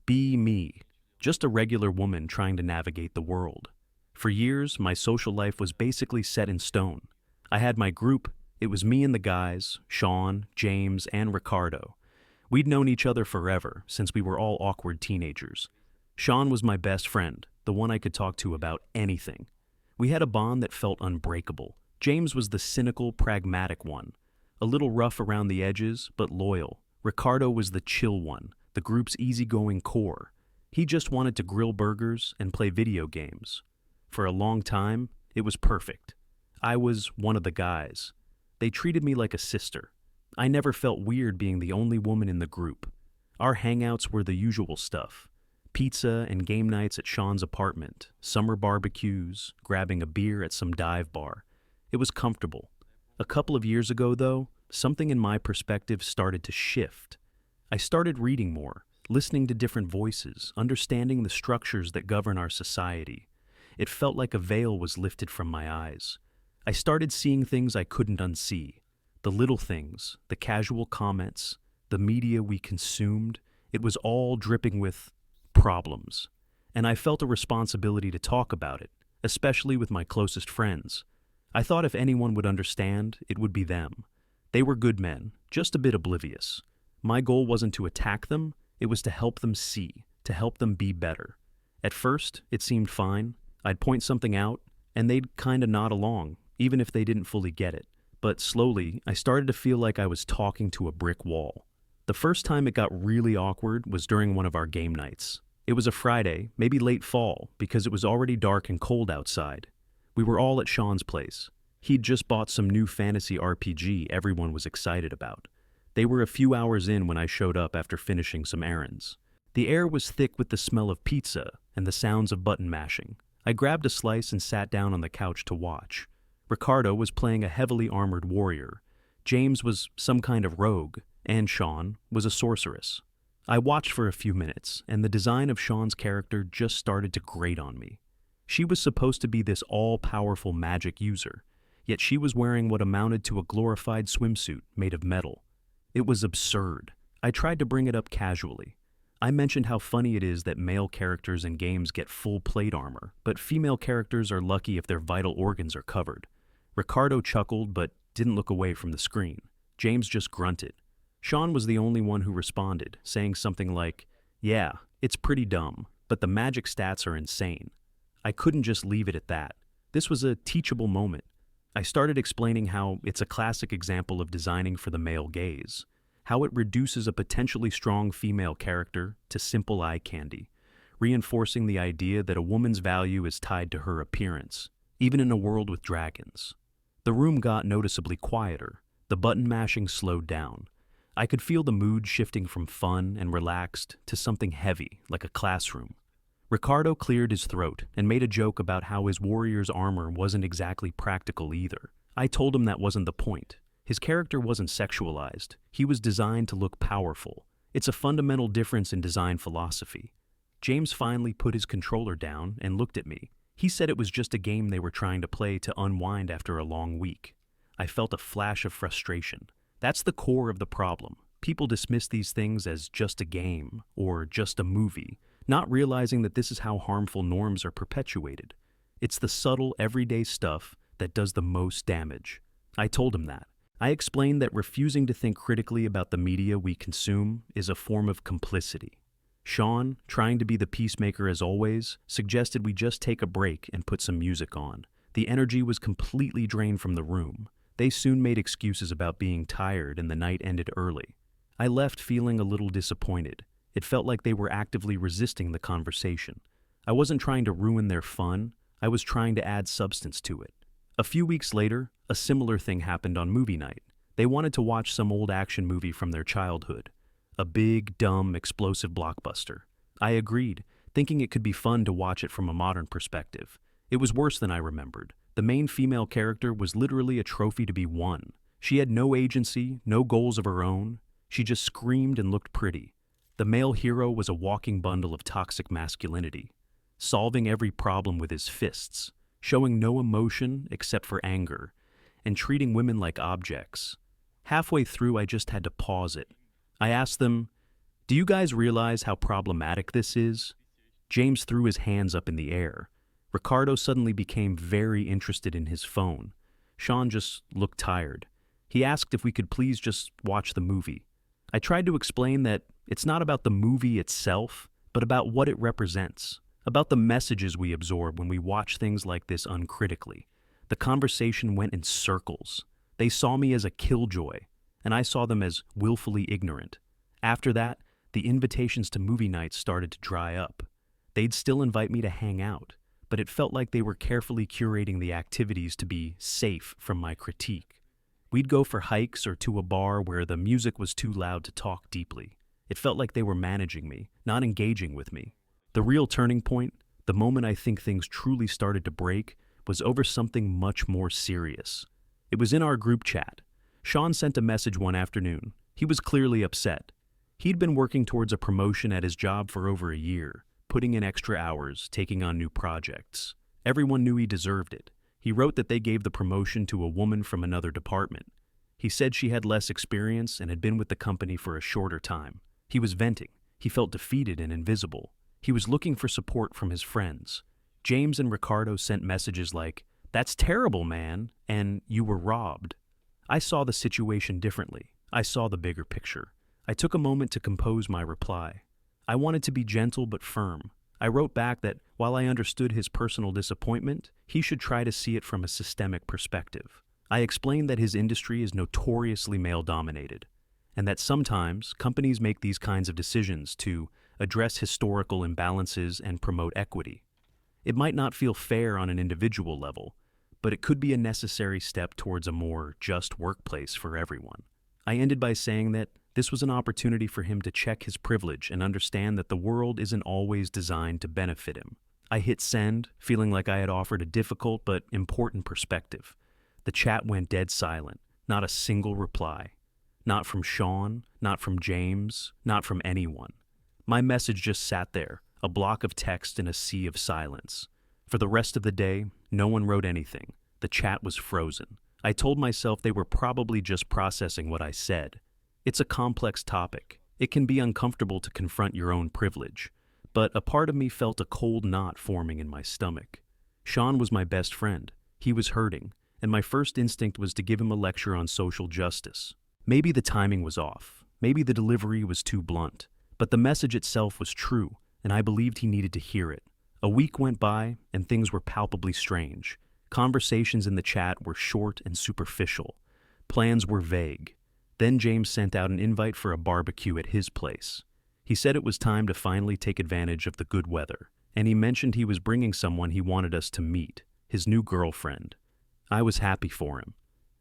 Be me, just a regular woman trying to navigate the world. For years, my social life was basically set in stone. I had my group. It was me and the guys, Sean, James, and Ricardo. We'd known each other forever, since we were all awkward teenagers. Sean was my best friend, the one I could talk to about anything. We had a bond that felt unbreakable. James was the cynical, pragmatic one, a little rough around the edges, but loyal. Ricardo was the chill one, the group's easygoing core. He just wanted to grill burgers and play video games. For a long time, it was perfect. I was one of the guys. They treated me like a sister. I never felt weird being the only woman in the group. Our hangouts were the usual stuff. Pizza and game nights at Sean's apartment, summer barbecues, grabbing a beer at some dive bar. It was comfortable. A couple of years ago, though, something in my perspective started to shift. I started reading more, listening to different voices, understanding the structures that govern our society. It felt like a veil was lifted from my eyes. I started seeing things I couldn't unsee. The little things, the casual comments, the media we consumed, it was all dripping with problems. And I felt a responsibility to talk about it, especially with my closest friends. I thought if anyone would understand, it would be them. They were good men, just a bit oblivious. My goal wasn't to attack them, it was to help them see, to help them be better. At first, it seemed fine. I'd point something out, and they'd kinda nod along, even if they didn't fully get it. But slowly, I started to feel like I was talking to a brick wall. The first time it got really awkward was during one of our game nights. It was a Friday, maybe late fall, because it was already dark and cold outside. We were all at Sean's place. He'd just bought some new fantasy RPG everyone was excited about. They were a few hours in when I showed up after finishing some errands. The air was thick with the smell of pizza and the sounds of button mashing. I grabbed a slice and sat down on the couch to watch. Ricardo was playing a heavily armored warrior. James was some kind of rogue, and Sean was a sorceress. I watched for a few minutes, and the design of Sean's character just started to grate on me. She was supposed to be this all-powerful magic user, yet she was wearing what amounted to a glorified swimsuit made of metal. It was absurd. I tried to bring it up casually. I mentioned how funny it is that male characters in games get full plate armor, but female characters are lucky if their vital organs are covered. Ricardo chuckled but didn't look away from the screen. James just grunted. Sean was the only one who responded, saying something like, "Yeah, it's pretty dumb, but the magic stats are insane." I couldn't just leave it at that. This was a teachable moment. I started explaining how it's a classic example of designing for the male gaze, how it reduces a potentially strong female character to simple eye candy, reinforcing the idea that a woman's value is tied to her appearance, even in a world with dragons. The room got noticeably quieter. The button mashing slowed down. I could feel the mood shifting from fun and relaxed to something heavy, like a classroom. Ricardo cleared his throat and made a joke about how his warrior's armor wasn't exactly practical either. I told him that wasn't the point. His character wasn't sexualized. He was designed to look powerful. It's a fundamental difference in design philosophy. James finally put his controller down and looked at me. He said it was just a game they were trying to play to unwind after a long week. I felt a flash of frustration. That's the core of the problem. People dismiss these things as just a game or just a movie, not realizing that this is how harmful norms are perpetuated. It's the subtle, everyday stuff that does the most damage. I told him that. I explained that refusing to think critically about the media we consume is a form of complicity. Sean, trying to be the peacemaker as always, suggested we just take a break and put some music on. The energy was completely drained from the room. They soon made excuses about being tired and the night ended early. I left feeling a little disappointed. It felt like they were actively resisting the conversation. I wasn't trying to ruin their fun, I was trying to add substance to it. A few weeks later, a similar thing happened on movie night. They wanted to watch some old action movie from their childhood. A big, dumb, explosive blockbuster. I agreed, thinking it could be fun to watch it from a modern perspective. It was worse than I remembered. The main female character was literally a trophy to be won. She had no agency, no goals of her own. She just screamed and looked pretty. The male hero was a walking bundle of toxic masculinity, solving every problem with his fists, showing no emotion except for anger, and treating women like objects. Halfway through, I just had to pause it. I asked them, Do you guys realize how problematic this is? James threw his hands up in the air. Ricardo suddenly became very interested in his phone. Sean just looked tired. He asked if we could please just watch the movie. I tried to explain that it's not about the movie itself, but about what it represents, about the messages we absorb when we watch things like this uncritically. The conversation went in circles. They saw me as a killjoy, and I saw them as willfully ignorant. After that, the invitations to movie nights started to dry up. They'd still invite me to hang out, but it felt like they were carefully curating the activities to be safe from my critique. We'd go for hikes or to a bar where the music was too loud to talk deeply. It felt like they were managing me, not engaging with me. The real turning point, the moment I think things truly started to break, was over something much more serious. It was in our group chat. Sean sent a message one afternoon. He was clearly upset. He'd been working towards a promotion at his job for over a year, putting in extra hours, taking on new projects. Everyone knew he deserved it. He wrote that they gave the promotion to a woman from another department. He said she had less experience and had been with the company for a shorter time. He was venting. He felt defeated and invisible. He was looking for support from his friends. James and Ricardo sent messages like, "That's terrible, man," and "You were robbed." I saw the situation differently. I saw the bigger picture. I took a moment to compose my reply. I wanted to be gentle but firm. I wrote back that while I understood his personal disappointment, he should try to see it from a systemic perspective. I explained that his industry is notoriously male-dominated, and that sometimes companies make these kinds of decisions to address historical imbalances and promote equity. It might not feel fair on an individual level, but it could be a necessary step towards a more just workplace for everyone. I ended by saying that this was an opportunity for him to check his privilege and understand that the world isn't always designed to benefit him. I hit send, feeling like I had offered a difficult but important perspective. The chat went dead silent, not a single reply. Not from Sean, not from James, not from anyone. My message just sat there, a block of text in a sea of silence. For the rest of the day, no one wrote anything. The chat was frozen. I told myself they were probably just processing what I said. It's a complex topic. It can be uncomfortable to confront your own privilege, but a part of me felt a cold knot forming in my stomach. Sean was my best friend. He was hurting, and my first instinct was to give him a lecture on social justice. Maybe the timing was off. Maybe the delivery was too blunt. But the message itself was true, and I believed he needed to hear it. A week went by, and things were palpably strange. Conversations in the chat were short and superficial. Plans were vague. Then James sent out an invite for a barbecue at his place. He said it was time to finally take advantage of the good weather, and he mentioned he was bringing someone he wanted us to meet, his new girlfriend. I was happy for him.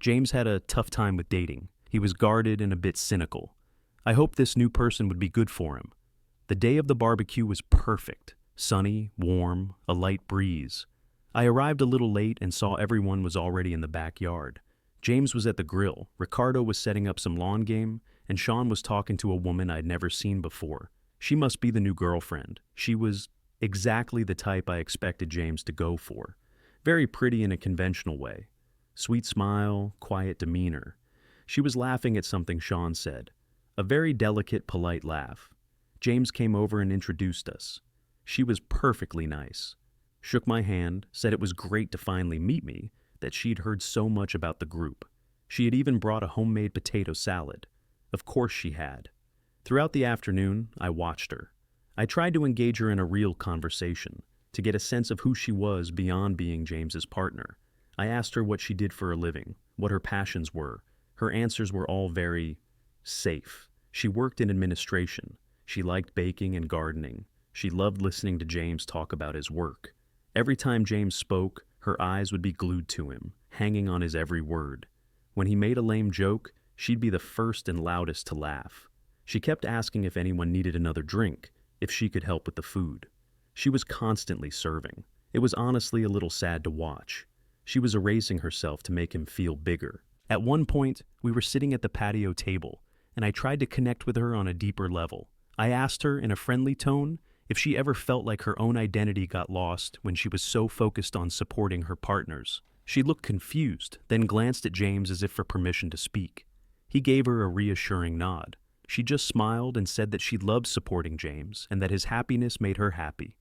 James had a tough time with dating. He was guarded and a bit cynical. I hoped this new person would be good for him. The day of the barbecue was perfect. Sunny, warm, a light breeze. I arrived a little late and saw everyone was already in the backyard. James was at the grill, Ricardo was setting up some lawn game, and Sean was talking to a woman I'd never seen before. She must be the new girlfriend. She was exactly the type I expected James to go for. Very pretty in a conventional way. Sweet smile, quiet demeanor. She was laughing at something Sean said. A very delicate, polite laugh. James came over and introduced us. She was perfectly nice. Shook my hand, said it was great to finally meet me, that she'd heard so much about the group. She had even brought a homemade potato salad. Of course she had. Throughout the afternoon, I watched her. I tried to engage her in a real conversation, to get a sense of who she was beyond being James's partner. I asked her what she did for a living, what her passions were. Her answers were all very safe. She worked in administration. She liked baking and gardening. She loved listening to James talk about his work. Every time James spoke, her eyes would be glued to him, hanging on his every word. When he made a lame joke, she'd be the first and loudest to laugh. She kept asking if anyone needed another drink, if she could help with the food. She was constantly serving. It was honestly a little sad to watch. She was erasing herself to make him feel bigger. At one point, we were sitting at the patio table, and I tried to connect with her on a deeper level. I asked her in a friendly tone if she ever felt like her own identity got lost when she was so focused on supporting her partners. She looked confused, then glanced at James as if for permission to speak. He gave her a reassuring nod. She just smiled and said that she loved supporting James and that his happiness made her happy.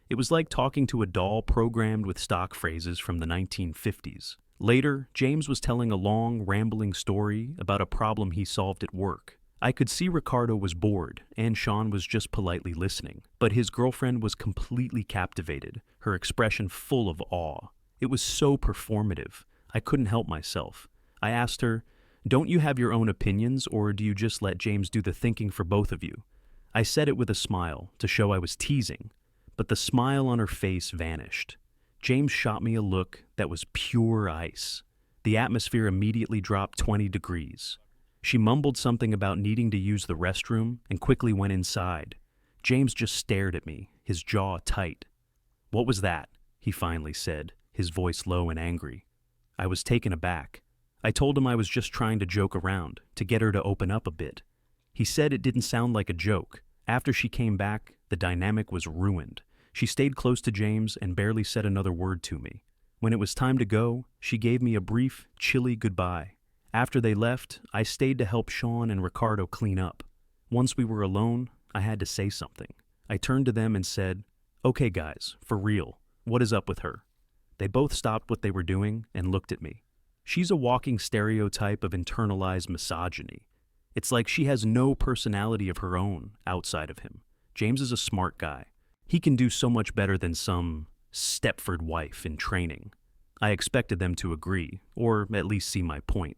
It was like talking to a doll programmed with stock phrases from the 1950s. Later, James was telling a long, rambling story about a problem he solved at work. I could see Ricardo was bored, and Sean was just politely listening. But his girlfriend was completely captivated, her expression full of awe. It was so performative. I couldn't help myself. I asked her, "Don't you have your own opinions, or do you just let James do the thinking for both of you?" I said it with a smile, to show I was teasing, but the smile on her face vanished. James shot me a look that was pure ice. The atmosphere immediately dropped 20 degrees. She mumbled something about needing to use the restroom and quickly went inside. James just stared at me, his jaw tight. "What was that?" he finally said, his voice low and angry. I was taken aback. I told him I was just trying to joke around, to get her to open up a bit. He said it didn't sound like a joke. After she came back, the dynamic was ruined. She stayed close to James and barely said another word to me. When it was time to go, she gave me a brief, chilly goodbye. After they left, I stayed to help Sean and Ricardo clean up. Once we were alone, I had to say something. I turned to them and said, "Okay guys, for real, what is up with her?" They both stopped what they were doing and looked at me. She's a walking stereotype of internalized misogyny. It's like she has no personality of her own outside of him. James is a smart guy. He can do so much better than some Stepford wife in training. I expected them to agree, or at least see my point.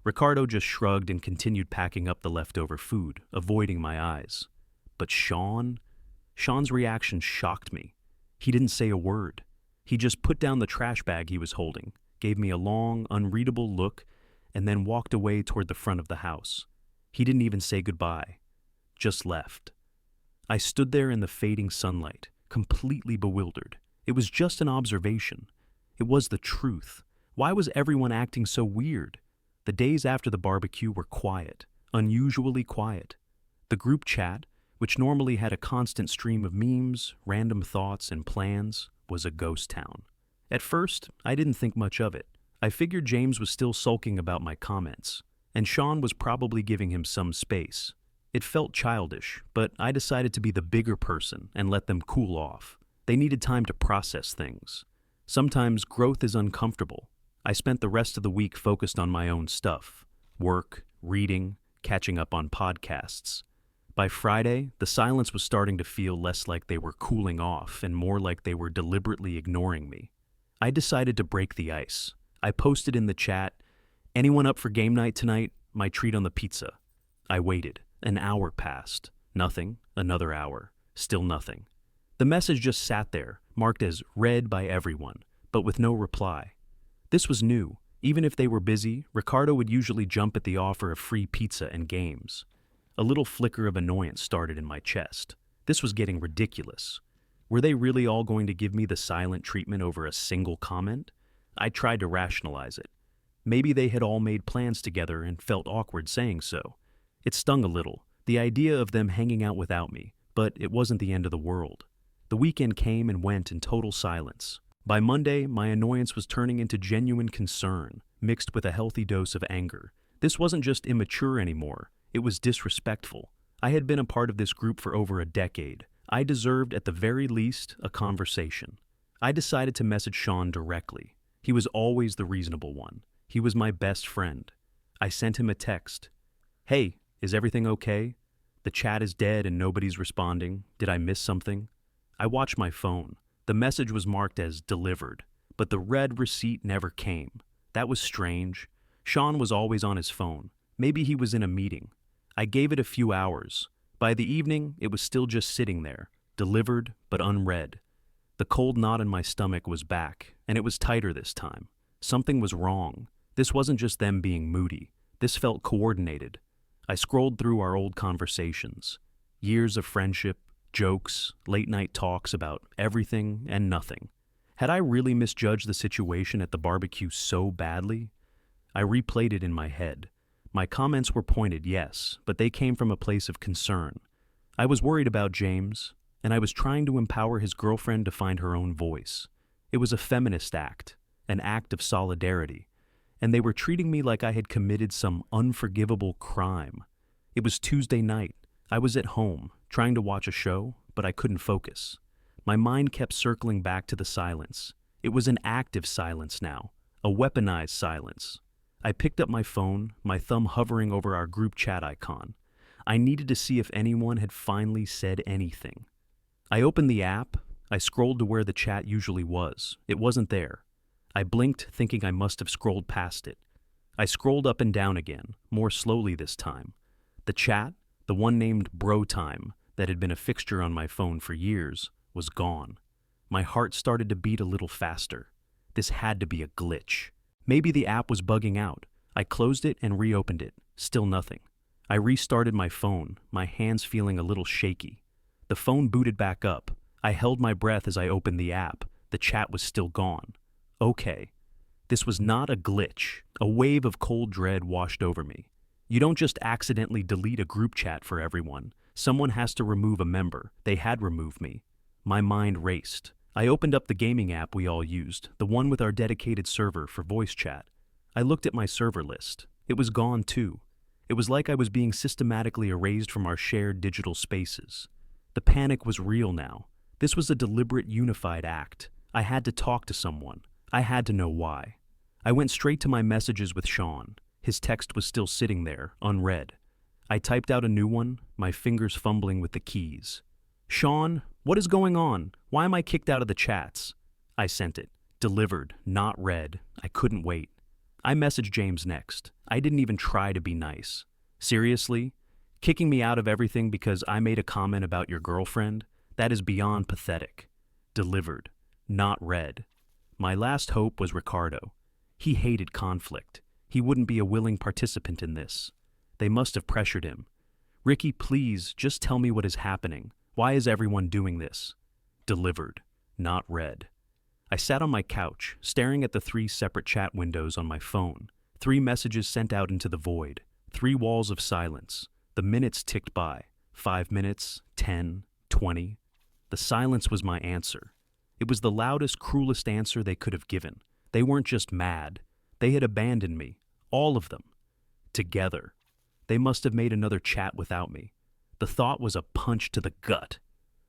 Ricardo just shrugged and continued packing up the leftover food, avoiding my eyes. But Sean's reaction shocked me. He didn't say a word. He just put down the trash bag he was holding, gave me a long, unreadable look, and then walked away toward the front of the house. He didn't even say goodbye, just left. I stood there in the fading sunlight, completely bewildered. It was just an observation. It was the truth. Why was everyone acting so weird? The days after the barbecue were quiet, unusually quiet. The group chat, which normally had a constant stream of memes, random thoughts, and plans, was a ghost town. At first, I didn't think much of it. I figured James was still sulking about my comments, and Sean was probably giving him some space. It felt childish, but I decided to be the bigger person and let them cool off. They needed time to process things. Sometimes growth is uncomfortable. I spent the rest of the week focused on my own stuff: work, reading, catching up on podcasts. By Friday, the silence was starting to feel less like they were cooling off and more like they were deliberately ignoring me. I decided to break the ice. I posted in the chat, "Anyone up for game night tonight? My treat on the pizza." I waited. An hour passed. Nothing. Another hour. Still nothing. The message just sat there, marked as read by everyone, but with no reply. This was new. Even if they were busy, Ricardo would usually jump at the offer of free pizza and games. A little flicker of annoyance started in my chest. This was getting ridiculous. Were they really all going to give me the silent treatment over a single comment? I tried to rationalize it. Maybe they had all made plans together and felt awkward saying so. It stung a little, the idea of them hanging out without me, but it wasn't the end of the world. The weekend came and went in total silence. By Monday, my annoyance was turning into genuine concern, mixed with a healthy dose of anger. This wasn't just immature anymore, it was disrespectful. I had been a part of this group for over a decade. I deserved, at the very least, a conversation. I decided to message Sean directly. He was always the reasonable one. He was my best friend. I sent him a text. "Hey, is everything okay? The chat is dead and nobody's responding. Did I miss something?" I watched my phone. The message was marked as delivered, but the red receipt never came. That was strange. Sean was always on his phone. Maybe he was in a meeting. I gave it a few hours. By the evening, it was still just sitting there, delivered but unread. The cold knot in my stomach was back, and it was tighter this time. Something was wrong. This wasn't just them being moody. This felt coordinated. I scrolled through our old conversations. Years of friendship, jokes, late-night talks about everything and nothing. Had I really misjudged the situation at the barbecue so badly? I replayed it in my head. My comments were pointed, yes, but they came from a place of concern. I was worried about James, and I was trying to empower his girlfriend to find her own voice. It was a feminist act, an act of solidarity, and they were treating me like I had committed some unforgivable crime. It was Tuesday night. I was at home, trying to watch a show, but I couldn't focus. My mind kept circling back to the silence. It was an active silence now, a weaponized silence. I picked up my phone, my thumb hovering over our group chat icon. I needed to see if anyone had finally said anything. I opened the app. I scrolled to where the chat usually was. It wasn't there. I blinked, thinking I must have scrolled past it. I scrolled up and down again, more slowly this time. The chat, the one named Bro Time, that had been a fixture on my phone for years, was gone. My heart started to beat a little faster. This had to be a glitch. Maybe the app was bugging out. I closed it and reopened it. Still nothing. I restarted my phone, my hands feeling a little shaky. The phone booted back up. I held my breath as I opened the app. The chat was still gone. Okay. This was not a glitch. A wave of cold dread washed over me. You don't just accidentally delete a group chat for everyone. Someone has to remove a member. They had removed me. My mind raced. I opened up the gaming app we all used, the one with our dedicated server for voice chat. I looked at my server list. It was gone too. It was like I was being systematically erased from our shared digital spaces. The panic was real now. This was a deliberate, unified act. I had to talk to someone. I had to know why. I went straight to my messages with Sean. His text was still sitting there, unread. I typed out a new one, my fingers fumbling with the keys. "Sean, what is going on? Why am I kicked out of the chats?" I sent it. Delivered, not read. I couldn't wait. I messaged James next. I didn't even try to be nice. "Seriously? Kicking me out of everything because I made a comment about your girlfriend? That is beyond pathetic." Delivered, not read. My last hope was Ricardo. He hated conflict. He wouldn't be a willing participant in this. They must have pressured him. "Ricky, please, just tell me what is happening. Why is everyone doing this?" Delivered, not read. I sat on my couch, staring at the 3 separate chat windows on my phone. 3 messages sent out into the void. 3 walls of silence. The minutes ticked by. 5 minutes, 10, 20. The silence was my answer. It was the loudest, cruelest answer they could have given. They weren't just mad. They had abandoned me. All of them. Together. They must have made another chat without me. The thought was a punch to the gut.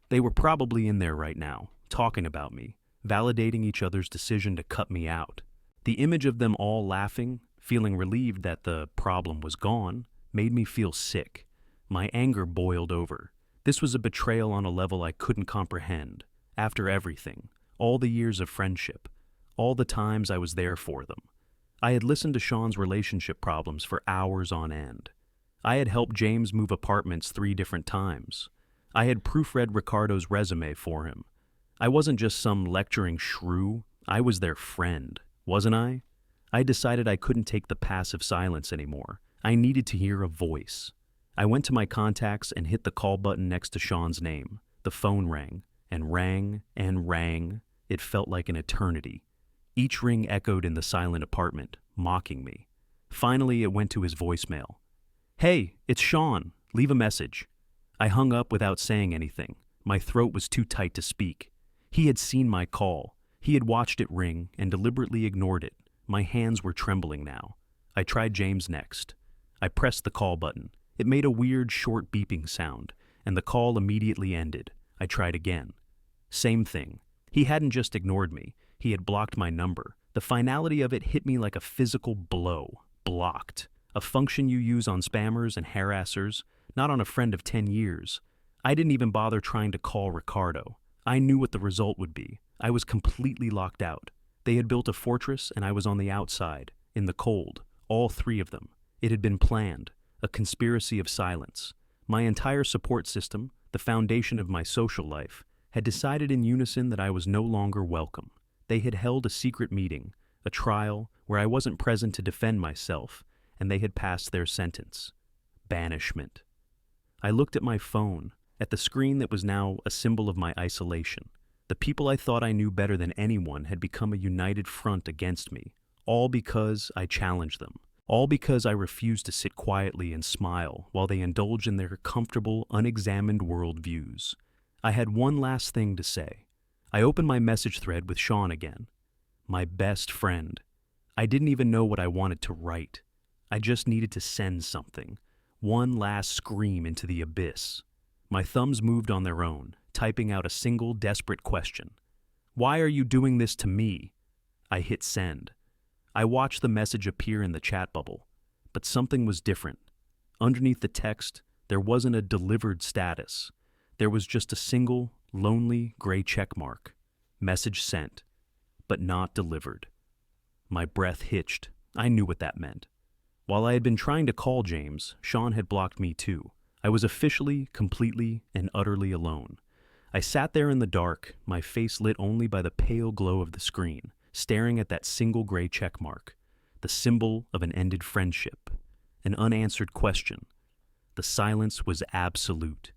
They were probably in there right now, talking about me, validating each other's decision to cut me out. The image of them all laughing, feeling relieved that the problem was gone, made me feel sick. My anger boiled over. This was a betrayal on a level I couldn't comprehend. After everything, all the years of friendship, all the times I was there for them. I had listened to Sean's relationship problems for hours on end. I had helped James move apartments 3 different times. I had proofread Ricardo's resume for him. I wasn't just some lecturing shrew. I was their friend, wasn't I? I decided I couldn't take the passive silence anymore. I needed to hear a voice. I went to my contacts and hit the call button next to Sean's name. The phone rang, and rang, and rang. It felt like an eternity. Each ring echoed in the silent apartment, mocking me. Finally, it went to his voicemail. "Hey, it's Sean. Leave a message." I hung up without saying anything. My throat was too tight to speak. He had seen my call. He had watched it ring and deliberately ignored it. My hands were trembling now. I tried James next. I pressed the call button. It made a weird, short beeping sound, and the call immediately ended. I tried again. Same thing. He hadn't just ignored me. He had blocked my number. The finality of it hit me like a physical blow. Blocked. A function you use on spammers and harassers, not on a friend of 10 years. I didn't even bother trying to call Ricardo. I knew what the result would be. I was completely locked out. They had built a fortress and I was on the outside, in the cold, all 3 of them. It had been planned, a conspiracy of silence. My entire support system, the foundation of my social life, had decided in unison that I was no longer welcome. They had held a secret meeting, a trial where I wasn't present to defend myself, and they had passed their sentence. Banishment. I looked at my phone, at the screen that was now a symbol of my isolation. The people I thought I knew better than anyone had become a united front against me, all because I challenged them, all because I refused to sit quietly and smile while they indulged in their comfortable, unexamined worldviews. I had one last thing to say. I opened my message thread with Sean again. My best friend. I didn't even know what I wanted to write. I just needed to send something. One last scream into the abyss. My thumbs moved on their own, typing out a single desperate question. "Why are you doing this to me?" I hit send. I watched the message appear in the chat bubble, but something was different. Underneath the text, there wasn't a delivered status. There was just a single, lonely gray check mark. Message sent, but not delivered. My breath hitched. I knew what that meant. While I had been trying to call James, Sean had blocked me too. I was officially, completely, and utterly alone. I sat there in the dark, my face lit only by the pale glow of the screen, staring at that single gray check mark, the symbol of an ended friendship, an unanswered question. The silence was absolute.